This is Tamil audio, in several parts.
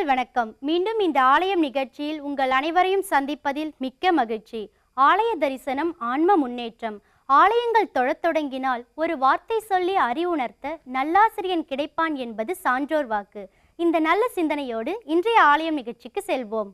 நேயர்கள் வணக்கம். மீண்டும் இந்த ஆலயம் நிகழ்ச்சியில் உங்கள் அனைவரையும் சந்திப்பதில் மிக்க மகிழ்ச்சி. ஆலய தரிசனம் ஆன்ம முன்னேற்றம். ஆலயங்கள் தொழத் தொடங்கினால் ஒரு வார்த்தை சொல்லி அறிவுணர்த்த நல்லாசிரியன் கிடைப்பான் என்பது சான்றோர் வாக்கு. இந்த நல்ல சிந்தனையோடு இன்றைய ஆலயம் நிகழ்ச்சிக்கு செல்வோம்.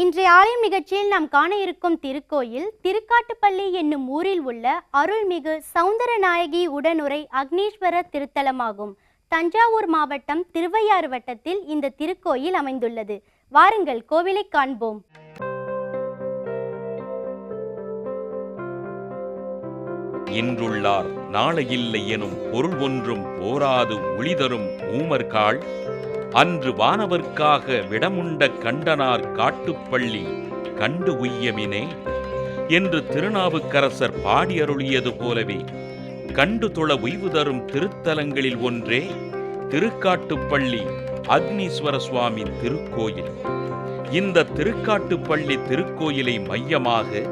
இன்றைய ஆலயம் நிகழ்ச்சியில் நாம் காண இருக்கும் திருக்கோயில் திருக்காட்டுப்பள்ளி என்னும் ஊரில் உள்ள அருள்மிகு சௌந்தரநாயகி உடனுரை அக்னீஸ்வரர் திருத்தலமாகும். தஞ்சாவூர் மாவட்டம் திருவையாறு வட்டத்தில் இந்த திருக்கோயில் அமைந்துள்ளது. வாருங்கள் கோவிலை காண்போம். இன்றுள்ளார் நாளையில்லை எனும் பொருள் ஒன்றும் போராது ஒளிதரும் ஊமர்காள் அன்று வானவர்க்காக விடமுண்ட கண்டனார் காட்டுப்பள்ளி கண்டு உய்யமினே என்று திருநாவுக்கரசர் பாடி அருளியது போலவே கண்டு தொழ உய்வு தரும் திருத்தலங்களில் ஒன்றே திருக்காட்டுப்பள்ளி அக்னீஸ்வர சுவாமி திருக்கோயில். இந்த திருக்காட்டுப்பள்ளி திருக்கோயிலை மையமாக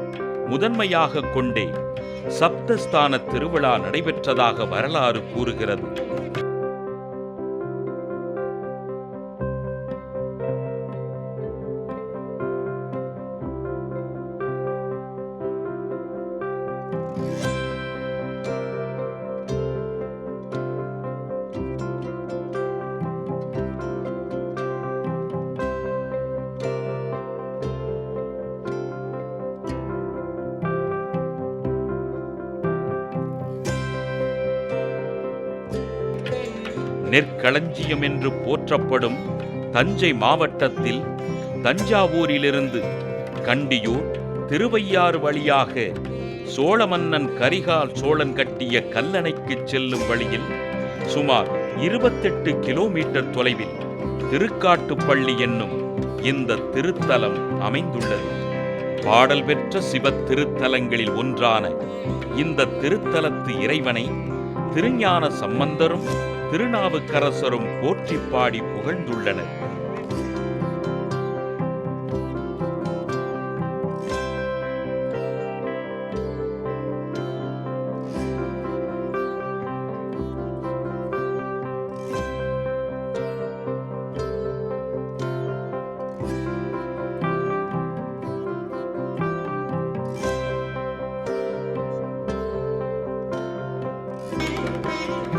முதன்மையாக கொண்டே சப்தஸ்தான திருவிழா நடைபெற்றதாக வரலாறு கூறுகிறது. நெற்களஞ்சியம் என்று போற்றப்படும் தஞ்சை மாவட்டத்தில் தஞ்சாவூரிலிருந்து கண்டியூர் திருவையாறு வழியாக சோழ மன்னன் கரிகால் சோழன் கட்டிய கல்லணைக்கு செல்லும் வழியில் சுமார் 28 கிலோமீட்டர் தொலைவில் திருக்காட்டுப்பள்ளி என்னும் இந்த திருத்தலம் அமைந்துள்ளது. பாடல் பெற்ற சிவ திருத்தலங்களில் ஒன்றான இந்த திருத்தலத்து இறைவனை திருஞான சம்பந்தரும் திருநாவுக்கரசரும் போற்றி பாடி புகழ்ந்துள்ளனர்.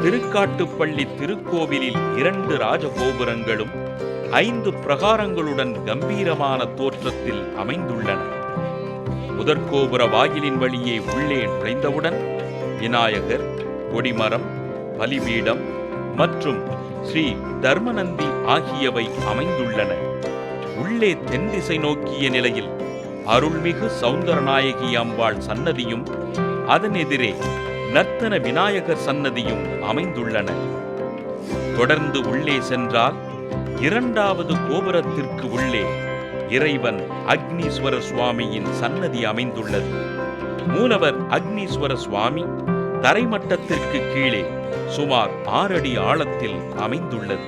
திருக்காட்டுப்பள்ளி திருக்கோவிலில் 2 ராஜகோபுரங்களும் 5 பிரகாரங்களுடன் கம்பீரமான தோற்றத்தில் அமைந்துள்ளன. முதற்கோபுர வாயிலின் வழியே உள்ளே நுழைந்தவுடன் விநாயகர், கொடிமரம், பலிபீடம் மற்றும் ஸ்ரீ தர்மநந்தி ஆகியவை அமைந்துள்ளன. உள்ளே தென்திசை நோக்கிய நிலையில் அருள்மிகு சௌந்தரநாயகி அம்பாள் சன்னதியும் அதன் எதிரே நர்த்தன விநாயகர் சன்னதியும் அமைந்துள்ளன. தொடர்ந்து உள்ளே சென்றால் 2வது கோபுரத்திற்கு உள்ளே இறைவன் அக்னீஸ்வர சுவாமியின் சன்னதி அமைந்துள்ளது. மூலவர் அக்னீஸ்வர சுவாமி தரைமட்டத்திற்கு கீழே சுமார் 6 அடி ஆழத்தில் அமைந்துள்ளது.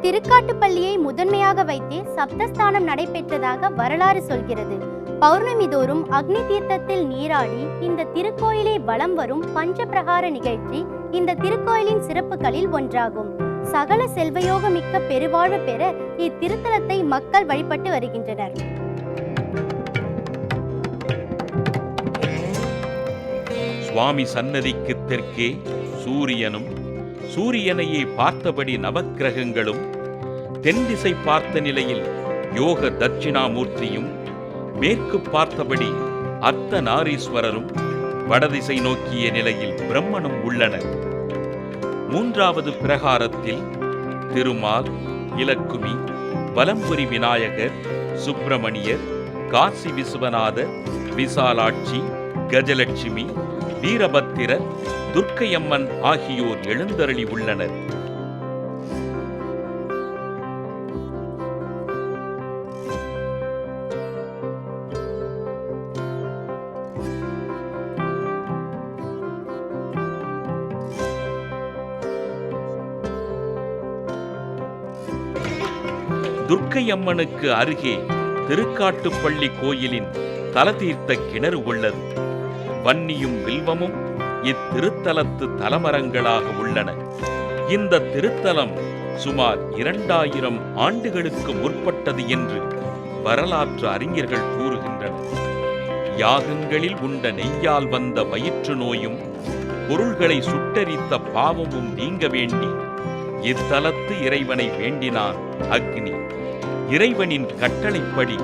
திருக்காட்டுப்பள்ளியை முதன்மையாக வைத்தே சப்தஸ்தானம் நடைபெற்றதாக வரலாறு சொல்கிறது. பௌர்ணமி தோறும் அக்னி தீர்த்தத்தில் நீராடி இந்த திருக்கோயிலை வலம் வரும் பஞ்சபிரகார நிகழ்ச்சி இந்த திருக்கோயிலின் சிறப்புகளில் ஒன்றாகும். சகல செல்வயோக மிக்க பெருவாழ்வு பெற இத்திருத்தலத்தை மக்கள் வழிபட்டு வருகின்றனர். சுவாமி சன்னதிக்கு தெற்கே சூரியனும் சூரியனையே பார்த்தபடி நவக்கிரகங்களும் தென் திசை பார்த்த நிலையில் யோக தட்சிணாமூர்த்தியும் மேற்கு பார்த்தபடி அர்த்தநாரீஸ்வரரும் வடதிசை நோக்கிய நிலையில் பிரம்மனும் உள்ளனர். மூன்றாவது பிரகாரத்தில் திருமால், இலக்குமி, வலம்புரி விநாயகர், சுப்பிரமணியர், காசி விஸ்வநாதர், விசாலாட்சி, கஜலட்சுமி, வீரபத்திரர், துர்க்கையம்மன் ஆகியோர் எழுந்தருளி உள்ளனர். துர்க்கையம்மனுக்கு அருகே திருக்காட்டுப்பள்ளி கோயிலின் தலதீர்த்த கிணறு உள்ளது. வன்னியும் வில்வமும் இத்திருத்தலத்து தலமரங்களாக உள்ளன. இந்த திருத்தலம் சுமார் 2000 ஆண்டுகளுக்கு முற்பட்டது என்று வரலாற்று அறிஞர்கள் கூறுகின்றனர். யாகங்களில் உண்ட நெய்யால் வந்த வயிற்று நோயும் பொருள்களை சுட்டரித்த பாவமும் நீங்க வேண்டி இத்தலத்து இறைவனை வேண்டினான் அக்னி. இறைவனின் கட்டளைப்படி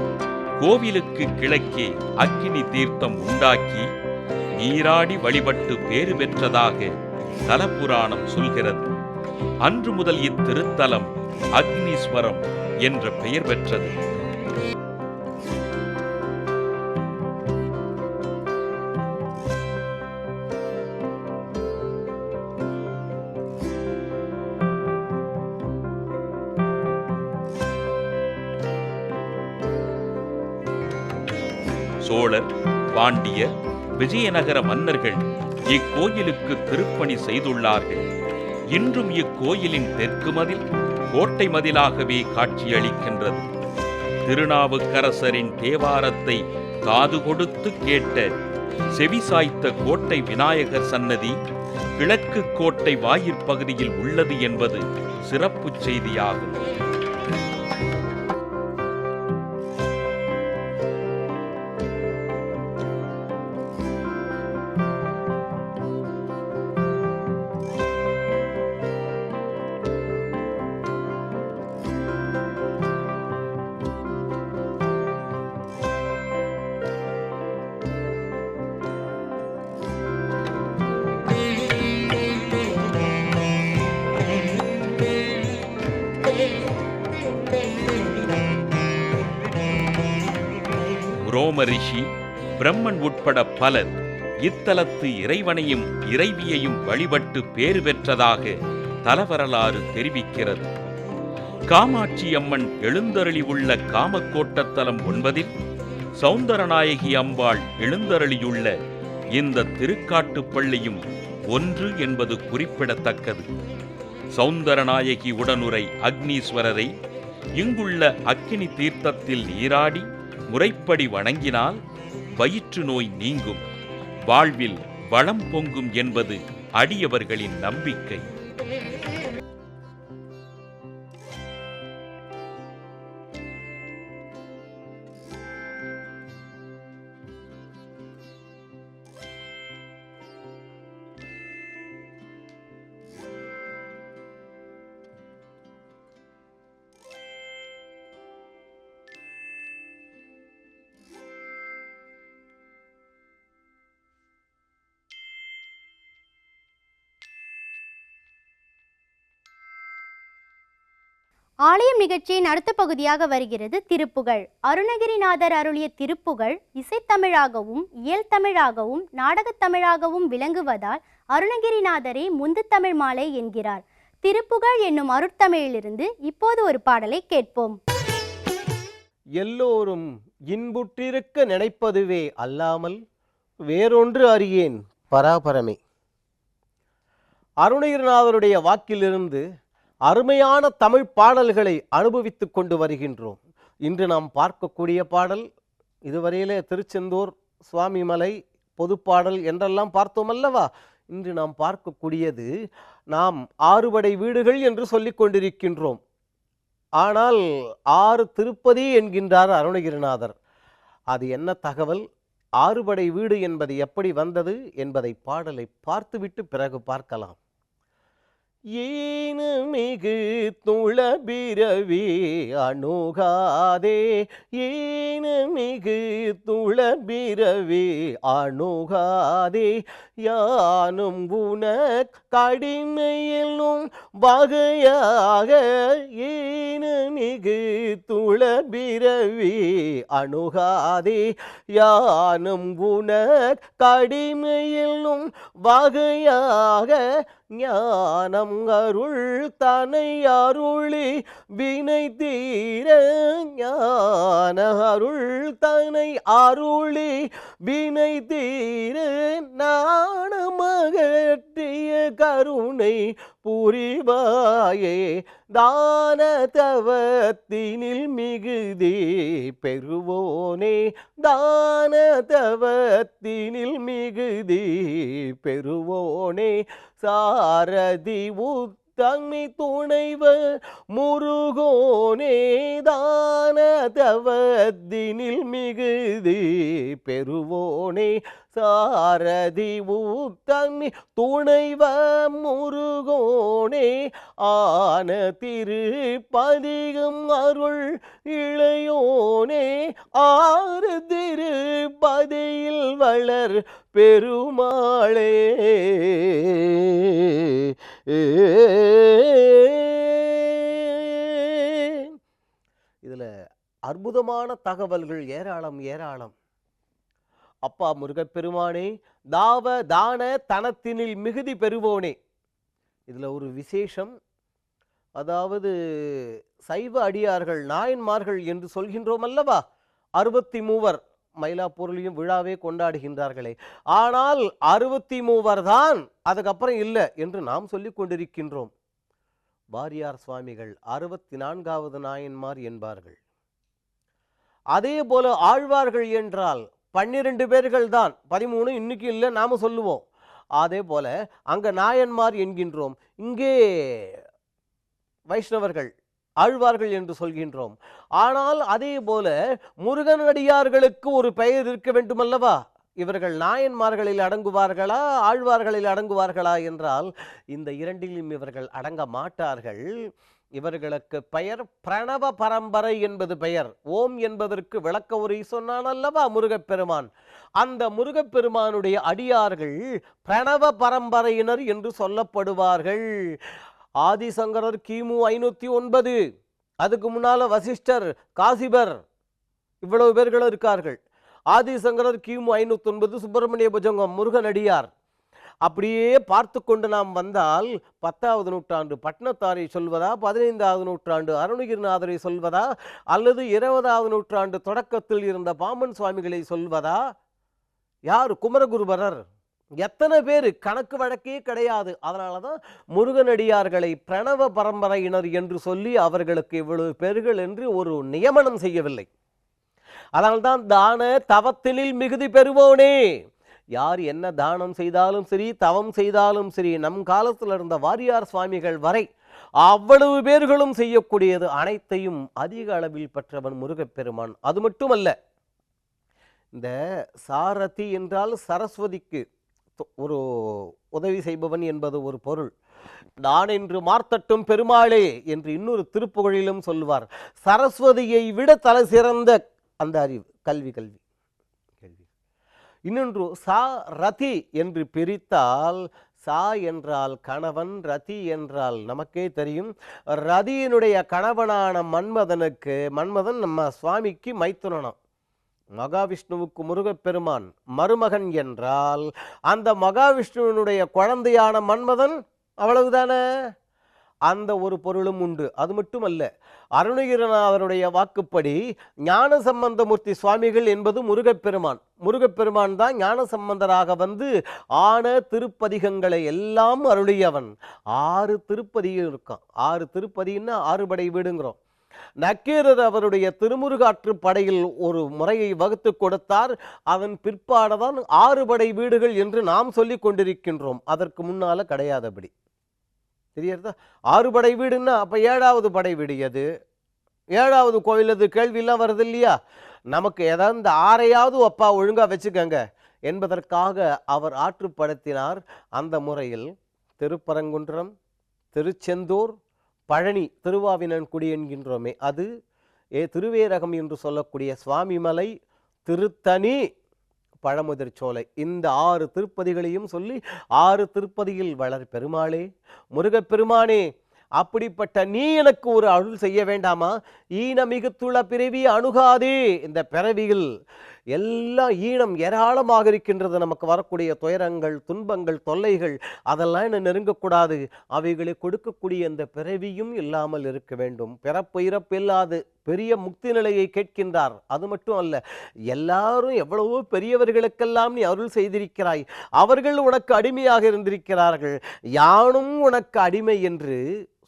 கோவிலுக்கு கிழக்கே அக்னி தீர்த்தம் உண்டாக்கி நீராடி வழிபட்டு பேறு பெற்றதாக தலபுராணம் சொல்கிறது. அன்று முதல் இத்திருத்தலம் அக்னீஸ்வரம் என்ற பெயர் பெற்றது. சோழர், பாண்டியர், விஜயநகர மன்னர்கள் இக்கோயிலுக்கு திருப்பணி செய்துள்ளார்கள். இன்றும் இக்கோயிலின் தெற்கு மதில் கோட்டை மதிலாகவே காட்சியளிக்கின்றது. திருநாவுக்கரசரின் தேவாரத்தை காது கொடுத்து கேட்ட செவிசாய்த்த கோட்டை விநாயகர் சன்னதி கிழக்கு கோட்டை வாயிற்பகுதியில் உள்ளது என்பது சிறப்பு செய்தியாகும். ரோம ரிஷி, பிரம்மன் உட்பட பலர் இத்தலத்து இறைவனையும் இறைவியையும் வழிபட்டு பேறு பெற்றதாக தலவரலாறு தெரிவிக்கிறது. காமாட்சி அம்மன் எழுந்தருளி உள்ள காமக்கோட்டத்தலம் 9 சௌந்தரநாயகி அம்பாள் எழுந்தருளியுள்ள இந்த திருக்காட்டுப்பள்ளியும் 1 என்பது குறிப்பிடத்தக்கது. சௌந்தரநாயகி உடனுரை அக்னீஸ்வரரை இங்குள்ள அக்கினி தீர்த்தத்தில் நீராடி முறைப்படி வணங்கினால் வயிற்று நோய் நீங்கும், வாழ்வில் வளம் பொங்கும் என்பது அடியவர்களின் நம்பிக்கை. ஆலயம் நிகழ்ச்சியின் அடுத்த பகுதியாக வருகிறது திருப்புகழ். அருணகிரிநாதர் அருளிய திருப்புகழ் இசைத்தமிழாகவும் இயல் தமிழாகவும் நாடகத்தமிழாகவும் விளங்குவதால் அருணகிரிநாதரை முந்து தமிழ் மாலை என்கிறார். திருப்புகழ் என்னும் அருட்தமிழிலிருந்து இப்போது ஒரு பாடலை கேட்போம். எல்லோரும் இன்புற்றிருக்க நினைப்பதுவே அல்லாமல் வேறொன்று அறியேன் பராபரமே. அருணகிரிநாதருடைய வாக்கிலிருந்து அருமையான தமிழ் பாடல்களை அனுபவித்துக் கொண்டு வருகின்றோம். இன்று நாம் பார்க்கக்கூடிய பாடல், இதுவரையிலே திருச்செந்தூர், சுவாமிமலை, பொதுப்பாடல் என்றெல்லாம் பார்த்தோம் அல்லவா? இன்று நாம் பார்க்கக்கூடியது நாம் 6 படை வீடுகள் என்று சொல்லிக் கொண்டிருக்கின்றோம். ஆனால் 6 திருப்பதி என்கின்றார் அருணகிரிநாதர். அது என்ன தகவல், 6 படை வீடு என்பது எப்படி வந்தது என்பதை பாடலை பார்த்துவிட்டு பிறகு பார்க்கலாம். ஈனு மிகு துளபிரவி அணுகாதே, ஈனு மிகு துளபிரவி அணுகாதே, யானும் உனக் கடிமையிலும் வகையாக, ஈனு மிகு துளபிரவி அணுகாதே, யானும் உனக் கடிமையிலும் வகையாக, ஞானம் அருள் தனை அருளி வினை தீர, ஞான அருள் தனை அருளி வினை தீர, நாணமகற்றிய கருணை புரிவாயே, தான தவத்தினில் மிகுதி பெறுவோனே, தான தவத்தினில் மிகுதி பெறுவோனே, சாரதி உத்தமி துணைவ முருகோனே, தான தவத்தினில் மிகுதி பெறுவோனே, சாரதி உத்தமி துணைவ முருகோனே, ஆன திருப்பதிகம் அருள் இளையோனே, ஆறு திருப்பதியில் வளர் பெருமாளே. இதுல அற்புதமான தகவல்கள் ஏராளம் ஏராளம். அப்பா முருகப்பெருமானே, தாவ தான தனத்தினில் மிகுதி பெறுவோனே. இதுல ஒரு விசேஷம், அதாவது சைவ அடியார்கள் நாயன்மார்கள் என்று சொல்கின்றோம் அல்லவா, 63 மயிலாப்பூர்லையும் விழாவே கொண்டாடுகின்றார்களே. ஆனால் 63 தான், அதுக்கப்புறம் இல்லை என்று நாம் சொல்லிக் கொண்டிருக்கின்றோம். வாரியார் சுவாமிகள் 64வது நாயன்மார் என்பார்கள். அதே போல ஆழ்வார்கள் என்றால் 12 பேர்கள் தான், 13 இன்னைக்கு இல்லை நாம சொல்லுவோம். அதே போல அங்க நாயன்மார் என்கின்றோம், இங்கே வைஷ்ணவர்கள் ஆழ்வார்கள் என்று சொல்கின்றோம். ஆனால் அதே போல முருகனடியார்களுக்கு ஒரு பெயர் இருக்க வேண்டும் அல்லவா, இவர்கள் நாயன்மார்களில் அடங்குவார்களா ஆழ்வார்களில் அடங்குவார்களா என்றால் இந்த இரண்டிலும் இவர்கள் அடங்க மாட்டார்கள். இவர்களுக்கு பெயர் பிரணவ பரம்பரை என்பது பெயர். ஓம் என்பதற்கு விளக்க உரை சொன்னான் அல்லவா முருகப்பெருமான். அந்த முருகப்பெருமானுடைய அடியார்கள் பிரணவ பரம்பரையினர் என்று சொல்லப்படுவார்கள். ஆதிசங்கரர் கிமு 509, அதுக்கு முன்னால வசிஷ்டர், காசிபர், இவ்வளவு பேர்களும் இருக்கார்கள். ஆதிசங்கரர் கிமு 509 சுப்பிரமணிய புஜங்கம் முருகனடியார். அப்படியே பார்த்து கொண்டு நாம் வந்தால் 10வது நூற்றாண்டு பட்னத்தாரை சொல்வதா, 15வது நூற்றாண்டு அருணகிரிநாதரை சொல்வதா, அல்லது 20வது நூற்றாண்டு தொடக்கத்தில் இருந்த பாமன் சுவாமிகளை சொல்வதா, யார் குமரகுருபரர், எத்தனை பேர், கணக்கு வழக்கே கிடையாது. அதனால தான் முருகனடியார்களை பிரணவ பரம்பரையினர் என்று சொல்லி அவர்களுக்கு இவ்வளவு பேர்கள் என்று ஒரு நியமனம் செய்யவில்லை. அதனால்தான் தான தவத்தினில் மிகுதி பெறுவோனே. யார் என்ன தானம் செய்தாலும் சரி, தவம் செய்தாலும் சரி, நம் காலத்தில் இருந்த வாரியார் சுவாமிகள் வரை அவ்வளவு பேர்களும் செய்யக்கூடியது அனைத்தையும் அதிக அளவில் பெற்றவன் முருகப்பெருமான். அது மட்டுமல்ல, இந்த சாரதி என்றால் சரஸ்வதிக்கு ஒரு உதவி செய்பவன் என்பது ஒரு பொருள். நான் என்று மார்த்தட்டும் பெருமாளே என்று இன்னொரு திருப்புகழிலும் சொல்வார். சரஸ்வதியை விட தலை சிறந்த அந்த அறிவு, கல்வி. இன்னொன்று சா ரதி என்று பிரித்தால், சா என்றால் கணவன், ரதி என்றால் நமக்கே தெரியும் ரதியினுடைய கணவனான மன்மதனுக்கு, மன்மதன் நம்ம சுவாமிக்கு மைத்துனனம். மகாவிஷ்ணுவுக்கு முருகப்பெருமான் மருமகன் என்றால் அந்த மகாவிஷ்ணுவினுடைய குழந்தையான மன்மதன், அவ்வளவுதானே, அந்த ஒரு பொருளும் உண்டு. அது மட்டுமல்ல, அருணகிரிநாதருடைய வாக்குப்படி ஞானசம்பந்தமூர்த்தி சுவாமிகள் என்பது முருகப்பெருமான். முருகப்பெருமான் தான் ஞானசம்பந்தராக வந்து ஆன திருப்பதிகங்களை எல்லாம் அருளியவன். 6 திருப்பதியும் இருக்கான். 6 திருப்பதின்னா 6 படை வீடுங்கிறோம். நக்கீரர் அவருடைய திருமுருகாற்று படையில் ஒரு முறையை வகுத்து கொடுத்தார். அதன் பிற்பாடுதான் 6 படை வீடுகள் என்று நாம் சொல்லிக் கொண்டிருக்கின்றோம். அதற்கு முன்னால கிடையாதபடி தெரியறதா? 6 படை வீடுன்னா அப்ப 7வது படை வீடு எது, 7வது கோவில் எது, கேள்வியெல்லாம் வருது இல்லையா? நமக்கு ஏதாவது இந்த 6ஐயாவது அப்பா ஒழுங்கா வச்சுக்கங்க என்பதற்காக அவர் ஆற்றுப்படுத்தினார். அந்த முறையில் திருப்பரங்குன்றம், திருச்செந்தூர், பழனி, திருவாவினன்குடி என்கின்றோமே அது, திருவேரகம் என்று சொல்லக்கூடிய சுவாமிமலை, திருத்தணி, பழமுதிர்ச்சோலை, இந்த 6 திருப்பதிகளையும் சொல்லி 6 திருப்பதியில் வளர் பெருமாளே, முருகப்பெருமானே, அப்படிப்பட்ட நீ எனக்கு ஒரு அருள் செய்ய வேண்டாமா? ஈன மிகுத்துள்ள பிறவி அணுகாதே. இந்த பிறவியில் எல்லாம் ஈனம் ஏராளமாக இருக்கின்றது. நமக்கு வரக்கூடிய துயரங்கள், துன்பங்கள், தொல்லைகள் அதெல்லாம் என்ன நெருங்கக்கூடாது. அவைகளை கொடுக்கக்கூடிய இந்த பிறவியும் இல்லாமல் இருக்க வேண்டும். பிறப்பு இறப்பு இல்லாது பெரிய முக்தி நிலையை கேட்கின்றார். அது மட்டும் அல்ல, எல்லாரும் எவ்வளவோ பெரியவர்களுக்கெல்லாம் நீ அருள் செய்திருக்கிறாய், அவர்கள் உனக்கு அடிமையாக இருந்திருக்கிறார்கள், யானும் உனக்கு அடிமை என்று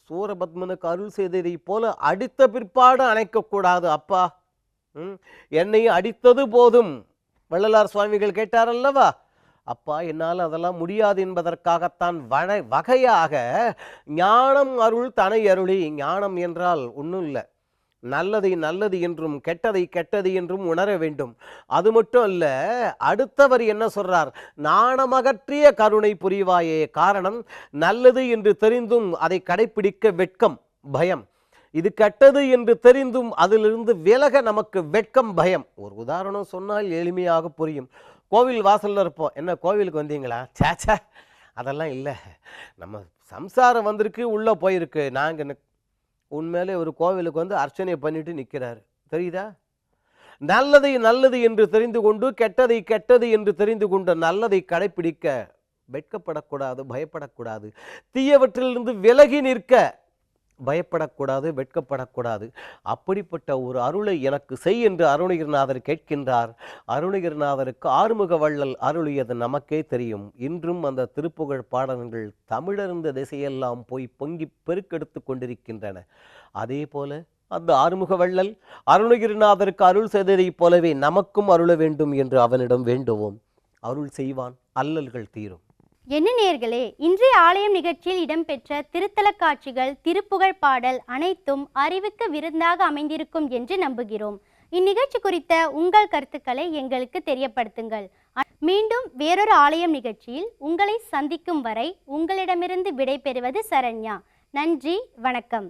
சூரபத்மனுக்கு அருள் செய்ததை போல அடித்த பிற்பாடு அணைக்கக்கூடாது. அப்பா, என்னை அடித்தது போதும், வள்ளலார் சுவாமிகள் கேட்டார் அல்லவா? அப்பா, என்னால் அதெல்லாம் முடியாது என்பதற்காகத்தான் வகையாக ஞானம் அருள் தனை அருளி. ஞானம் என்றால் ஒன்றும் இல்லை, நல்லதை நல்லது என்றும் கெட்டதை கெட்டது என்றும் உணர வேண்டும். அது மட்டும் அல்ல, அடுத்தவர் என்ன சொல்றார்? நாணமகற்றிய கருணை புரிவாயே. காரணம், நல்லது என்று தெரிந்தும் அதை கடைப்பிடிக்க வெட்கம், பயம். இது கெட்டது என்று தெரிந்தும் அதிலிருந்து விலக நமக்கு வெட்கம், பயம். ஒரு உதாரணம் சொன்னால் எளிமையாக புரியும். கோவில் வாசலில் இருப்போம், என்ன கோவிலுக்கு வந்தீங்களா? சேச்சா, அதெல்லாம் இல்லை, நம்ம சம்சாரம் வந்திருக்கு, உள்ளே போயிருக்கு. நாங்கள் உண்மையிலே ஒரு கோவிலுக்கு வந்து அர்ச்சனை பண்ணிட்டு நிற்கிறாரு, தெரியுதா? நல்லதை நல்லது என்று தெரிந்து கொண்டு கெட்டதை கெட்டது என்று தெரிந்து கொண்டு நல்லதை கடைப்பிடிக்க வெட்கப்படக்கூடாது, பயப்படக்கூடாது. தீயவற்றிலிருந்து விலகி நிற்க பயப்படக்கூடாது, வெட்கப்படக்கூடாது. அப்படிப்பட்ட ஒரு அருளை எனக்கு செய் என்று அருணகிரிநாதர் கேட்கின்றார். அருணகிரிநாதருக்கு ஆறுமுக வள்ளல் அருளியது நமக்கே தெரியும். இன்றும் அந்த திருப்புகழ் பாடல்கள் தமிழறிந்த திசையெல்லாம் போய் பொங்கி பெருக்கெடுத்து கொண்டிருக்கின்றன. அதே போல அந்த ஆறுமுக வள்ளல் அருணகிரிநாதருக்கு அருள் செய்ததைப் போலவே நமக்கும் அருள வேண்டும் என்று அவனிடம் வேண்டுவோம். அருள் செய்வான், அல்லல்கள் தீரும். என்ன நேயர்களே, இன்றைய ஆலயம் நிகழ்ச்சியில் இடம்பெற்ற திருத்தல காட்சிகள், திருப்புகழ் பாடல் அனைத்தும் அறிவுக்கு விருந்தாக அமைந்திருக்கும் என்று நம்புகிறோம். இந்நிகழ்ச்சி குறித்த உங்கள் கருத்துக்களை எங்களுக்கு தெரியப்படுத்துங்கள். மீண்டும் வேறொரு ஆலயம் நிகழ்ச்சியில் உங்களை சந்திக்கும் வரை உங்களிடமிருந்து விடை பெறுவது சரண்யா. நன்றி, வணக்கம்.